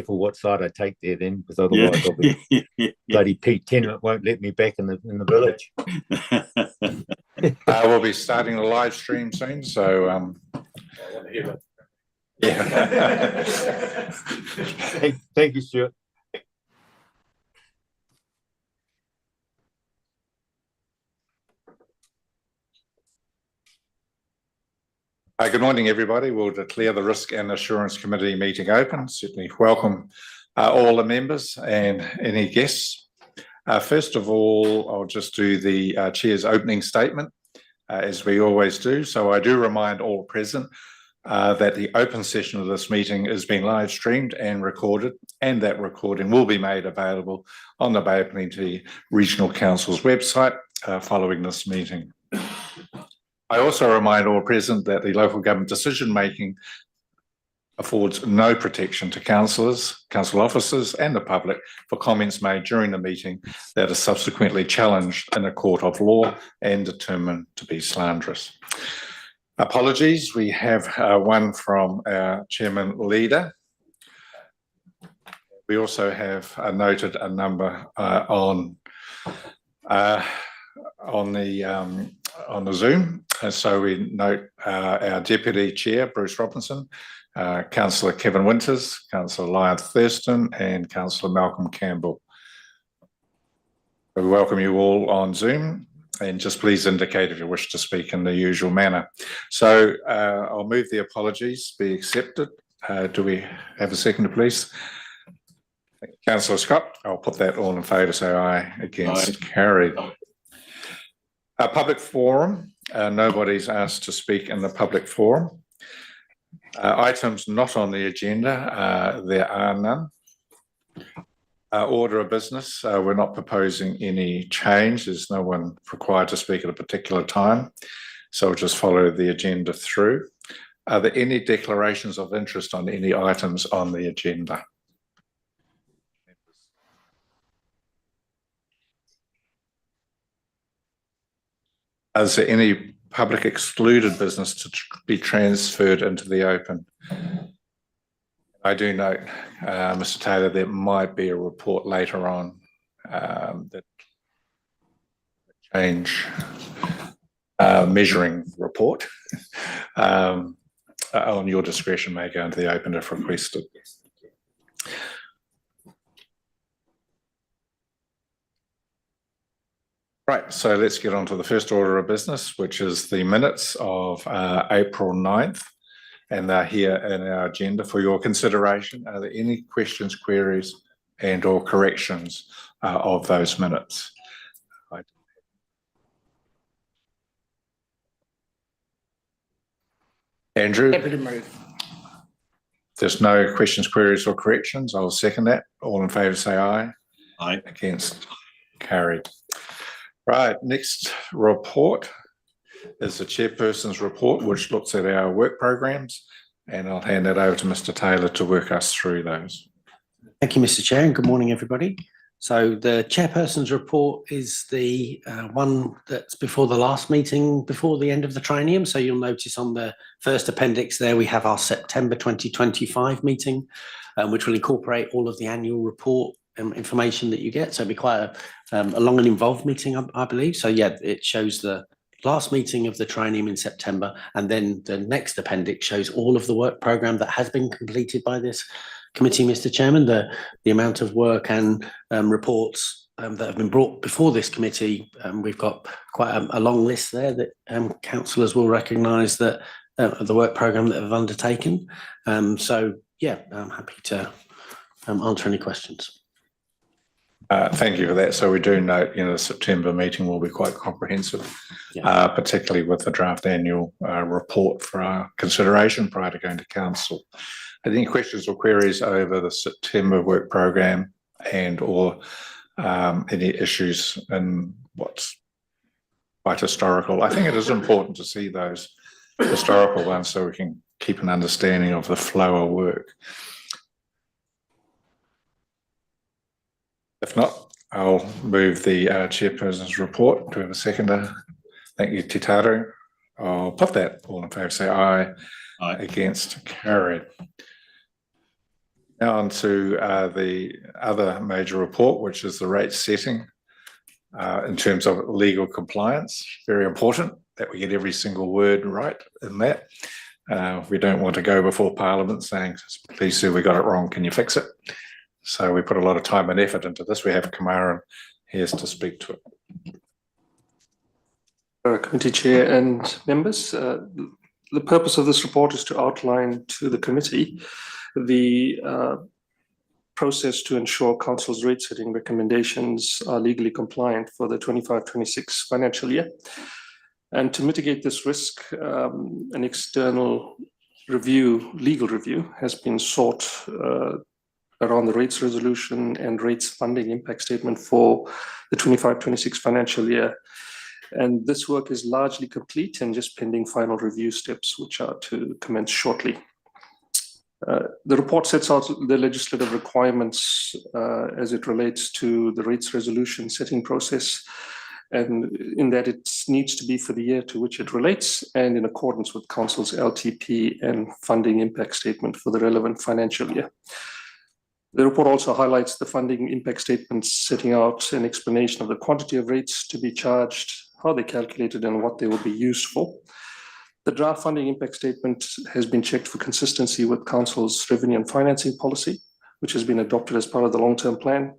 careful what side I take there then, because otherwise I'll be bloody Pete Tennant won't let me back in the village. We'll be starting the live stream soon, so yeah. Thank you, Stuart. Good morning, everybody. We'll declare the Risk and Assurance Committee meeting open. Certainly welcome all the members and any guests. First of all, I'll just do the Chair's opening statement, as we always do. So I do remind all present that the open session of this meeting is being live streamed and recorded, and that recording will be made available on the Bay of Plenty Regional Council's website following this meeting. I also remind all present that the local government decision-making affords no protection to councillors, council officers and the public for comments made during the meeting that are subsequently challenged in a court of law and determined to be slanderous. Apologies, we have one from our Chairman Leader. We also have noted a number on the Zoom. So we note our Deputy Chair, Bruce Robinson, Councillor Kevin Winters, Councillor Lyon Thurston and Councillor Malcolm Campbell. We welcome you all on Zoom, and just please indicate if you wish to speak in the usual manner. So I'll move the apologies be accepted. Do we have a second, please? Councillor Scott, I'll put that all in favour, say aye. Against, aye. Carried. A public forum, nobody's asked to speak in the public forum. Items not on the agenda, there are none. Order of business, we're not proposing any change. There's no one required to speak at a particular time. So we'll just follow the agenda through. Are there any declarations of interest on any items on the agenda? Is there any public excluded business to be transferred into the open? I do note, Mr. Taylor, there might be a report later on that change measuring report on your discretion may go into the open if requested. Right, so let's get on to the first order of business, which is the minutes of April 9th, and they're here in our agenda for your consideration. Are there any questions, queries, and or corrections of those minutes? Andrew? Happy to move. There's no questions, queries, or corrections. I'll second that. All in favour say aye. Aye. Against? Carried. Right, next report is the Chairperson's report, which looks at our work programs, and I'll hand that over to Mr. Taylor to work us through those. Thank you, Mr. Chair, and good morning, everybody. So the Chairperson's report is the one that's before the last meeting, before the end of the triennium. So you'll notice on the first appendix there, we have our September 2025 meeting, which will incorporate all of the annual report information that you get. So it'll be quite a long and involved meeting, I believe. So yeah, it shows the last meeting of the triennium in September, and then the next appendix shows all of the work programme that has been completed by this committee, Mr. Chairman, the amount of work and reports that have been brought before this committee. We've got quite a long list there that councillors will recognise that the work programme that have undertaken. So yeah, I'm happy to answer any questions. Thank you for that. So we do note, the September meeting will be quite comprehensive, yeah. Particularly with the draft annual report for our consideration prior to going to council. Any questions or queries over the September work programme and or any issues in what's quite historical? I think it is important to see those historical ones so we can keep an understanding of the flow of work. If not, I'll move the Chairperson's report. Do we have a seconder? Thank you, Titaru. I'll put that. All in favour say aye. Aye. Against? Carried. Now on to the other major report, which is the rate setting in terms of legal compliance. Very important that we get every single word right in that. We don't want to go before Parliament saying, please sir, we got it wrong, can you fix it? So we put a lot of time and effort into this. We have Kamaran here to speak to it. Committee Chair and members, the purpose of this report is to outline to the committee the process to ensure Council's rate setting recommendations are legally compliant for the 25-26 financial year. And to mitigate this risk, an external review, legal review, has been sought around the rates resolution and rates funding impact statement for the 25-26 financial year. And this work is largely complete and just pending final review steps, which are to commence shortly. The report sets out the legislative requirements as it relates to the rates resolution setting process, and in that it needs to be for the year to which it relates and in accordance with Council's LTP and funding impact statement for the relevant financial year. The report also highlights the funding impact statements, setting out an explanation of the quantity of rates to be charged, how they're calculated, and what they will be used for. The draft funding impact statement has been checked for consistency with Council's revenue and financing policy, which has been adopted as part of the long-term plan.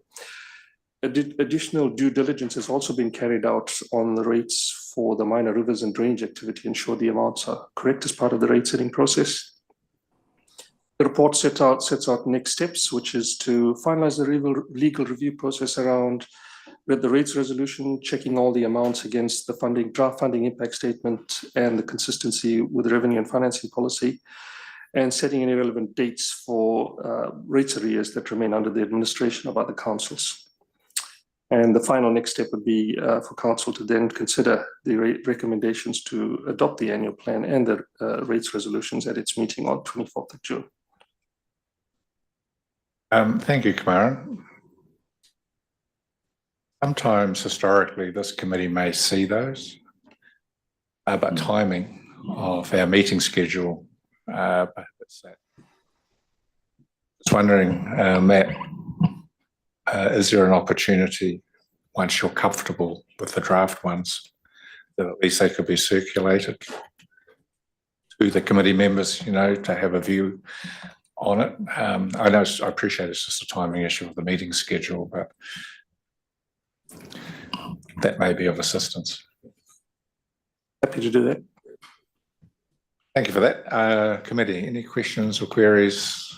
Additional due diligence has also been carried out on the rates for the minor rivers and drainage activity, ensure the amounts are correct as part of the rate setting process. The report sets out next steps, which is to finalize the legal review process around the rates resolution, checking all the amounts against the draft funding impact statement and the consistency with the revenue and financing policy, and setting any relevant dates for rates arrears that remain under the administration of other councils. And the final next step would be for Council to then consider the recommendations to adopt the annual plan and the rates resolutions at its meeting on 24th of June. Thank you, Kamaran. Sometimes historically this committee may see those, but timing of our meeting schedule, prohibits that. Just wondering, Matt, is there an opportunity, once you're comfortable with the draft ones, that at least they could be circulated to the committee members, you know, to have a view on it? I appreciate it's just a timing issue of the meeting schedule, but that may be of assistance. Happy to do that. Thank you for that. Committee, any questions or queries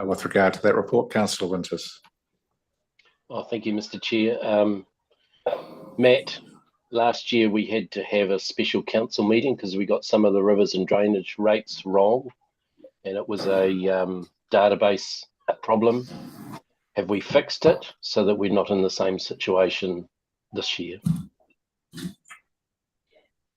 with regard to that report? Councillor Winters. Oh, thank you, Mr. Chair. Matt, last year we had to have a special council meeting because we got some of the rivers and drainage rates wrong, and it was a database problem. Have we fixed it so that we're not in the same situation this year?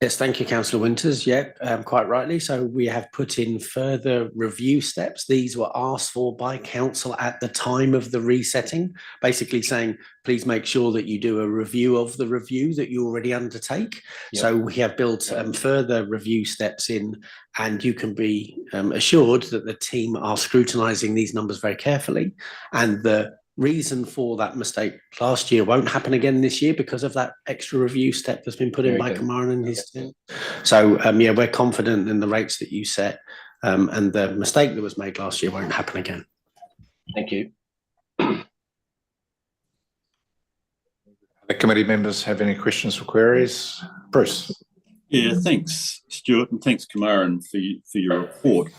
Yes, thank you, Councillor Winters. Yeah, quite rightly. So we have put in further review steps. These were asked for by Council at the time of the resetting, basically saying, please make sure that you do a review of the review that you already undertake. Yep. So we have built further review steps in, and you can be assured that the team are scrutinising these numbers very carefully, and the reason for that mistake last year won't happen again this year because of that extra review step that's been put in by Kamaran and his team. So yeah, we're confident in the rates that you set, and the mistake that was made last year won't happen again. Thank you. The committee members have any questions or queries? Bruce. Yeah, thanks, Stuart, and thanks, Kamaran, for your report.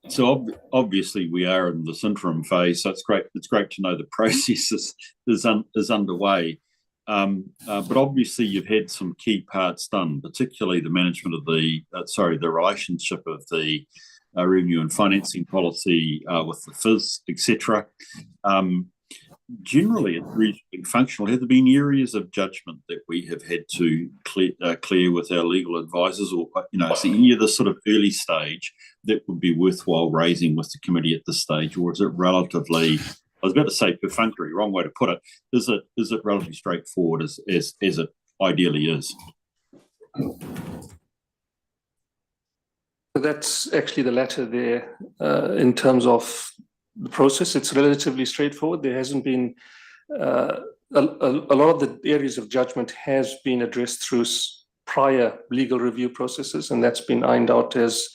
So obviously we are in this interim phase, so it's great to know the process is underway. But obviously you've had some key parts done, particularly the management of the relationship of the revenue and financing policy with the FIS, etc. Generally, it's reasonably functional. Have there been areas of judgment that we have had to clear with our legal advisors, or is there any of the sort of early stage that would be worthwhile raising with the committee at this stage, or is it relatively, I was about to say perfunctory, wrong way to put it, is it relatively straightforward as it ideally is? That's actually the latter there. In terms of the process, it's relatively straightforward. There hasn't been a lot of the areas of judgment has been addressed through prior legal review processes, and that's been ironed out as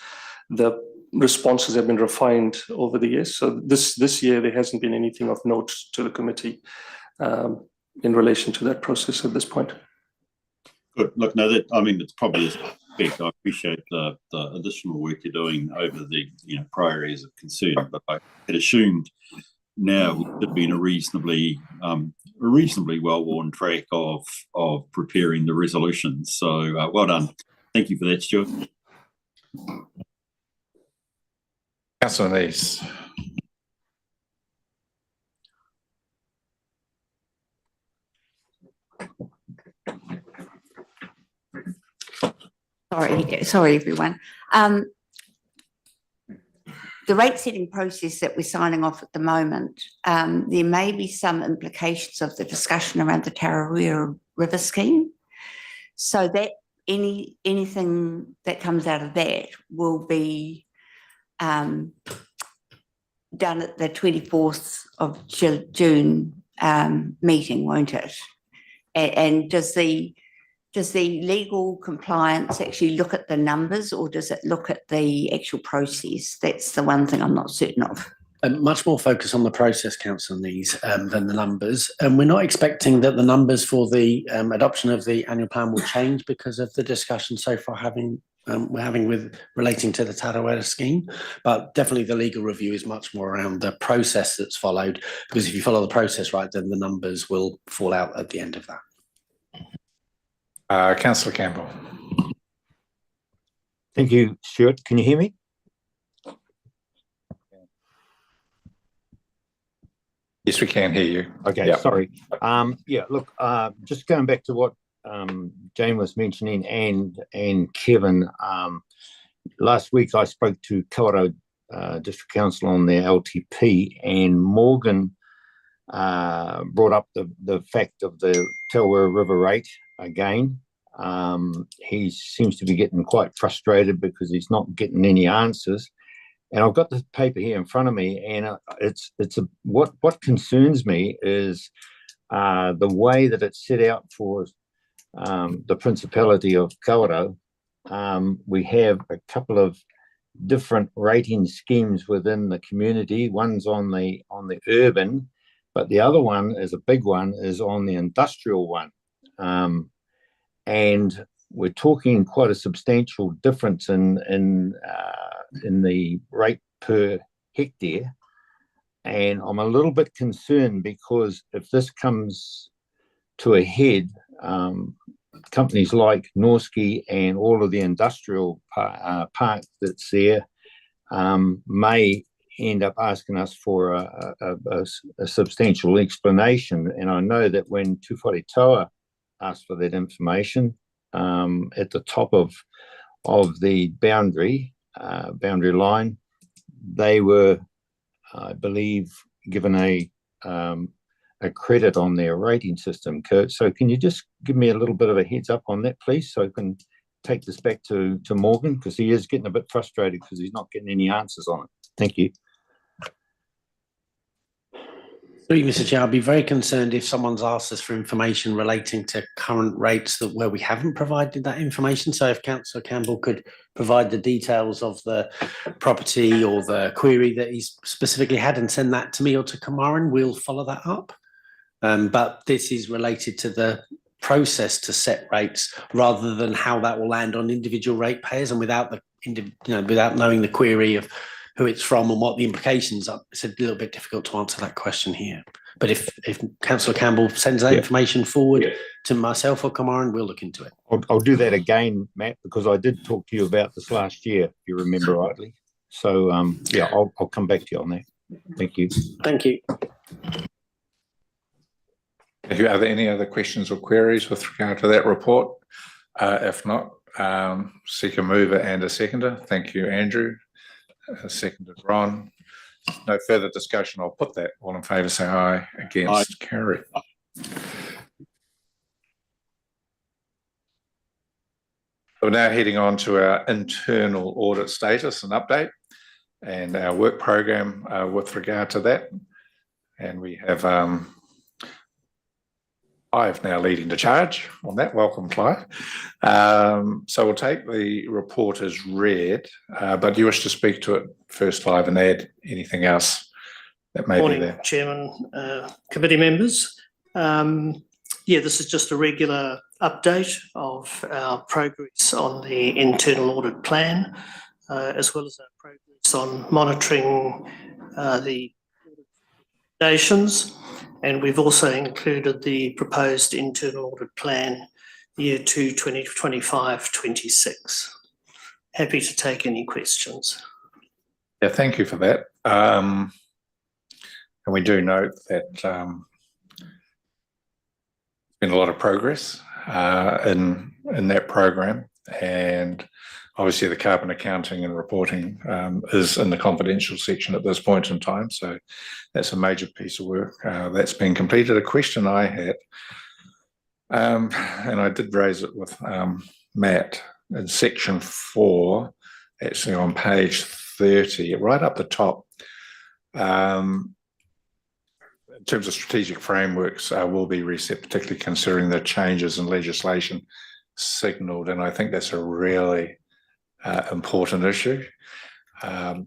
the responses have been refined over the years. So this year there hasn't been anything of note to the committee in relation to that process at this point. Good. Look, no, it's probably as big. I appreciate the additional work you're doing over the prior areas of concern, but I had assumed now we could be in a reasonably well-worn track of preparing the resolutions. So well done. Thank you for that, Stuart. Councillor Nees. Sorry, everyone. The rate setting process that we're signing off at the moment, there may be some implications of the discussion around the Tararua River scheme. So that anything that comes out of that will be done at the 24th of June meeting, won't it? And does the legal compliance actually look at the numbers, or does it look at the actual process? That's the one thing I'm not certain of. Much more focus on the process, Councillor Nees, than the numbers. And we're not expecting that the numbers for the adoption of the annual plan will change because of the discussion so far we're having with relating to the Tararua scheme. But definitely the legal review is much more around the process that's followed, because if you follow the process right, then the numbers will fall out at the end of that. Councillor Campbell. Thank you, Stuart. Can you hear me? Yes, we can hear you. Okay, Yep. sorry. Look, just going back to what Jane was mentioning and Kevin, last week I spoke to Kawerau District Council on their LTP, and Morgan brought up the fact of the Tararua River rate again. He seems to be getting quite frustrated because he's not getting any answers. And I've got the paper here in front of me, and what concerns me is the way that it's set out for the Principality of Kawerau. We have a couple of different rating schemes within the community. One's on the urban, but the other one is a big one, is on the industrial one. And we're talking quite a substantial difference in the rate per hectare. And I'm a little bit concerned because if this comes to a head, companies like Norske and all of the industrial park that's there may end up asking us for a substantial explanation. And I know that when Tūwhare Toa asked for that information at the top of the boundary line, they were, I believe, given a credit on their rating system. So can you just give me a little bit of a heads up on that, please, so I can take this back to Morgan, because he is getting a bit frustrated because he's not getting any answers on it. Thank you. Sorry, Mr. Chair, I'd be very concerned if someone's asked us for information relating to current rates where we haven't provided that information. So if Councillor Campbell could provide the details of the property or the query that he's specifically had and send that to me or to Kamaran, we'll follow that up. But this is related to the process to set rates rather than how that will land on individual ratepayers, and without without knowing the query of who it's from and what the implications are, it's a little bit difficult to answer that question here. But if Councillor Campbell sends that information forward to myself or Kamaran, we'll look into it. I'll do that again, Matt, because I did talk to you about this last year, if you remember rightly. So I'll come back to you on that. Thank you. Thank you. Are there any other questions or queries with regard to that report? If not, seek a mover and a seconder. Thank you, Andrew. Seconded, Ron. No further discussion. I'll put that. All in favour say aye. Against, carry. We're now heading on to our internal audit status and update and our work program with regard to that. And we have Clive now leading the charge on that. Welcome, Clive. So we'll take the report as read, but you wish to speak to it first, Clive, and add anything else that may be there. Chairman, committee members. This is just a regular update of our progress on the internal audit plan, as well as our progress on monitoring the recommendations. And we've also included the proposed internal audit plan year 2 2025-26. Happy to take any questions. Yeah, thank you for that. And we do note that there's been a lot of progress in that program, and obviously the carbon accounting and reporting is in the confidential section at this point in time. So that's a major piece of work that's been completed. A question I had, and I did raise it with Matt, in section 4, actually on page 30, right up the top. In terms of strategic frameworks will be reset, particularly considering the changes in legislation signalled, and I think that's a really important issue. At the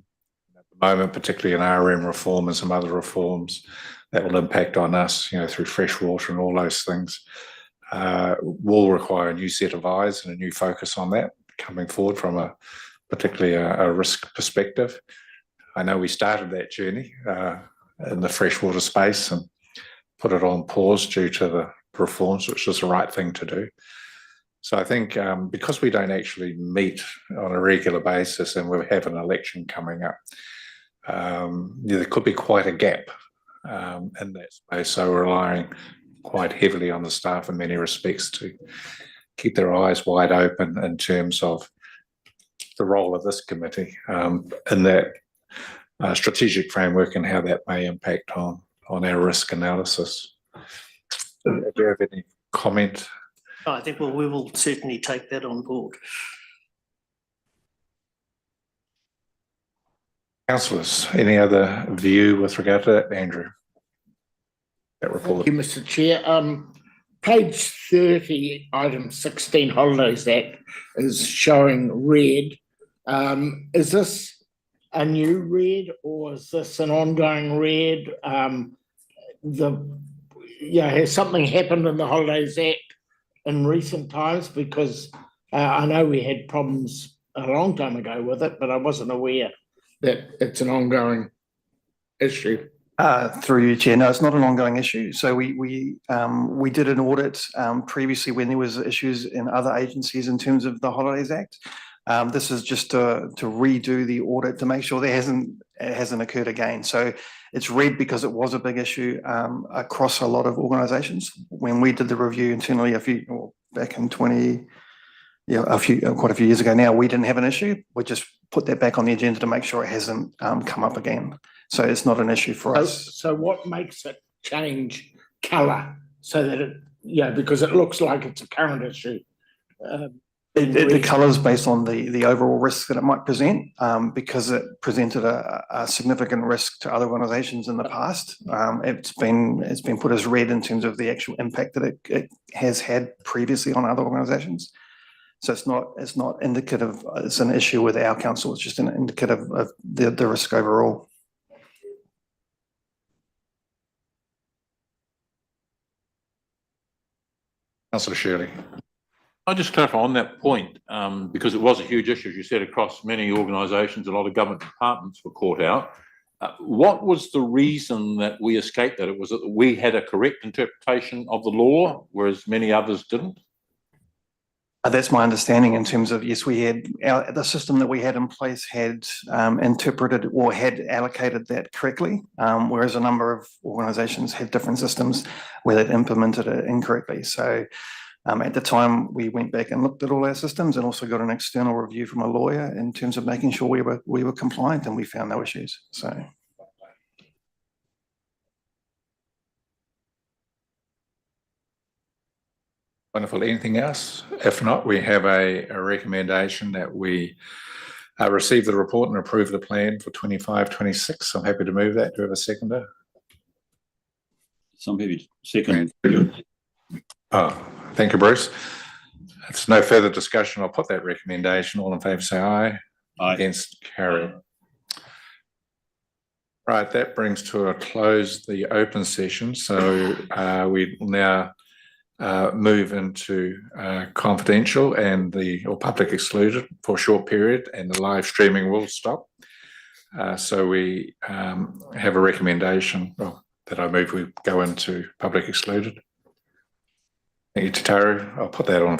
moment, particularly in RM reform and some other reforms that will impact on us, through freshwater and all those things, will require a new set of eyes and a new focus on that coming forward from particularly a risk perspective. I know we started that journey in the freshwater space and put it on pause due to the reforms, which was the right thing to do. So I think because we don't actually meet on a regular basis and we have an election coming up, there could be quite a gap in that space. So we're relying quite heavily on the staff in many respects to keep their eyes wide open in terms of the role of this committee in that strategic framework and how that may impact on our risk analysis. Do you have any comment? I think we will certainly take that on board. Councillors, any other view with regard to that, Andrew? That report. Thank you, Mr. Chair. Page 30, item 16, Holidays Act, is showing red. Is this a new red or is this an ongoing red? Has something happened in the Holidays Act in recent times? Because I know we had problems a long time ago with it, but I wasn't aware that it's an ongoing issue. Through you, Chair. No, it's not an ongoing issue. So we did an audit previously when there was issues in other agencies in terms of the Holidays Act. This is just to redo the audit to make sure it hasn't occurred again. So it's red because it was a big issue across a lot of organisations. When we did the review internally back in quite a few years ago now, we didn't have an issue. We just put that back on the agenda to make sure it hasn't come up again. So it's not an issue for us. So what makes it change colour so that it, because it looks like it's a current issue? The colour is based on the overall risk that it might present, because it presented a significant risk to other organisations in the past. It's been put as red in terms of the actual impact that it has had previously on other organisations. So it's not indicative. It's an issue with our council. It's just an indicative of the risk overall. Councillor Shirley. I'll just clarify on that point, because it was a huge issue, as you said, across many organisations, a lot of government departments were caught out. What was the reason that we escaped that? It was that we had a correct interpretation of the law, whereas many others didn't? That's my understanding in terms of, yes, we had the system that we had in place had interpreted or had allocated that correctly, whereas a number of organisations had different systems where they'd implemented it incorrectly. So at the time, we went back and looked at all our systems and also got an external review from a lawyer in terms of making sure we were compliant, and we found no issues. So. Wonderful. Anything else? If not, we have a recommendation that we receive the report and approve the plan for 25-26. I'm happy to move that. Do we have a seconder? Some people second. Oh, thank you, Bruce. If there's no further discussion, I'll put that recommendation. All in favour, say aye. Aye. Against, carry. Right, that brings to a close the open session. So we will now move into confidential and or public excluded for a short period, and the live streaming will stop. So we have a recommendation that I move we go into public excluded. Thank you, Tataru. I'll put that on